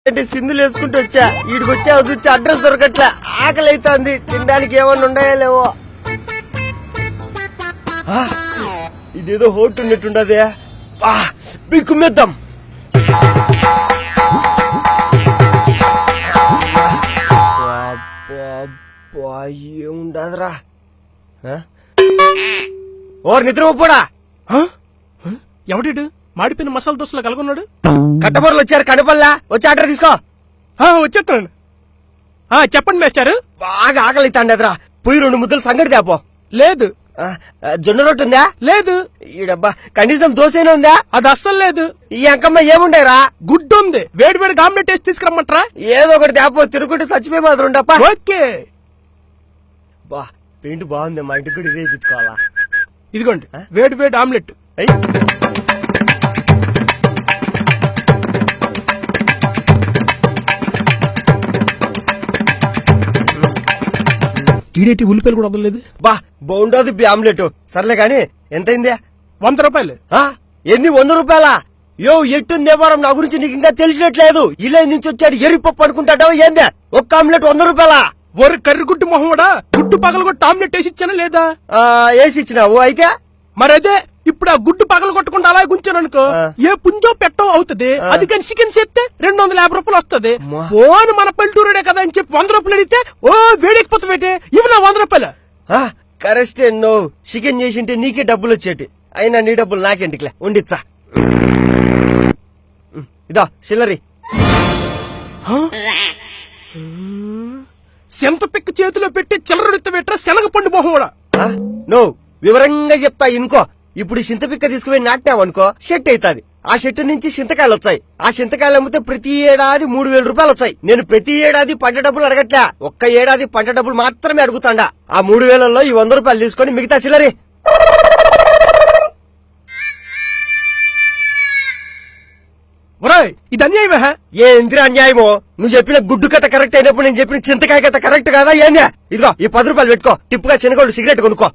అంటే సింధులు వేసుకుంటూ వచ్చా వీడికి వచ్చా వచ్చి అడ్రస్ దొరకట్లే ఆకలి అవుతుంది తినడానికి ఏమన్నా ఉన్నాయో లేవో ఇదేదో హోటల్ ఉన్నట్టుండదే బిక్కుమేద్దాం ఏముండదురా ఓర్ నిద్ర ఒప్పుడా ఎవడిడు మాడిపోయిన మసాలా దోశలో కలుగున్నాడు కట్టబొరలు వచ్చారు కడపల్లా వచ్చి ఆర్డర్ తీసుకో వచ్చేస్తాను చెప్పండి మేస్టారు బాగా ఆకలి అవుతాండదురా పోయి 2 ముద్దలు సంగటి తేపో లేదు జొన్న రొట్టె ఉందా లేదు ఈడబ్బా కనీసం దోశైనా ఉందా అది అస్సలు లేదు ఈ అంకమ్మ ఏముండేరా గుడ్డు ఉంది వేడి వేడి ఆమ్లెట్ వేసి తీసుకురమ్మంటారా ఏదో ఒకటి తేపో తిరుగుంటే చచ్చిపోయి మాత్రం ఉండప్ప ఓకే బా పెయింట్ బాగుంది మా ఇంటికి కూడా ఇదే ఇప్పించుకోవాలా ఇదిగోండి వేడి వేడి ఆమ్లెట్ ఈడేటి ఉల్లిపాయలు కూడా వదలలేదు బా బాగుండదు ఆమ్లెట్ సర్లే గాని ఎంతైంది 100 రూపాయలు ఎన్ని 100 రూపాయలా యో ఎట్టుంది వ్యాపారం నా గురించి నీకు ఇంకా తెలిసినట్లేదు ఇలా నుంచి వచ్చాడు ఎరిపప్పు అనుకుంటాడావు ఏందే ఒక్క ఆమ్లెట్ 100 రూపాయలా ఒరు కర్రి గుడ్డు మొహమ్మడా గుడ్డు పగలు కొట్టి ఆమ్లెట్ వేసి ఇచ్చానా లేదా వేసి ఇచ్చినావు అయితే మరదే ఇప్పుడు ఆ గుడ్డు పగలు కొట్టకుండా అలా గుంచాను అనుకో ఏ పుంజో పెట్టో అవుతుంది అది కానీ చికెన్ చేస్తే 250 రూపాయలు వస్తుంది ఫోన్ మన పల్లెటూరుడే కదా అని చెప్పి 100 రూపాయలు అడిగితే ఓ వేడెక్కిపోతావేటి ఇవి నా 100 రూపాయలు కరెస్టే నువ్వు చికెన్ చేసింటే నీకే డబ్బులు వచ్చేటి అయినా నీ డబ్బులు నాకేంటికిలే ఉండిచ్చా ఇదా సిల్లరి సెంత పిక్క చేతిలో పెట్టి చిల్లరెత్త శనగ పండు మొహం కూడా నువ్వు వివరంగా చెప్తా ఇనుకో ఇప్పుడు చింతపిక్క తీసుకుపోయి నాటినావు అనుకో షెట్ అవుతాది ఆ షెట్టు నుంచి చింతకాయలు వచ్చాయి ఆ చింతకాయలు అమ్మితే ప్రతి ఏడాది 3000 రూపాయలు వచ్చాయి నేను ప్రతి ఏడాది పంట డబ్బులు అడగట్లే ఒక్క ఏడాది పంట డబ్బులు మాత్రమే అడుగుతాండా ఆ 3000లో ఈ 100 రూపాయలు తీసుకొని మిగతా చిల్లరి ఇది అన్యాయమే ఏందిరా అన్యాయమో నువ్వు చెప్పిన గుడ్డు కథ కరెక్ట్ అయినప్పుడు నేను చెప్పిన చింతకాయ కథ కరెక్ట్ కాదా ఏందా ఇదిగో ఈ 10 రూపాయలు పెట్టుకో టిప్పుగా చిన్నగోళ్ళు సిగరెట్ కొనుక్కో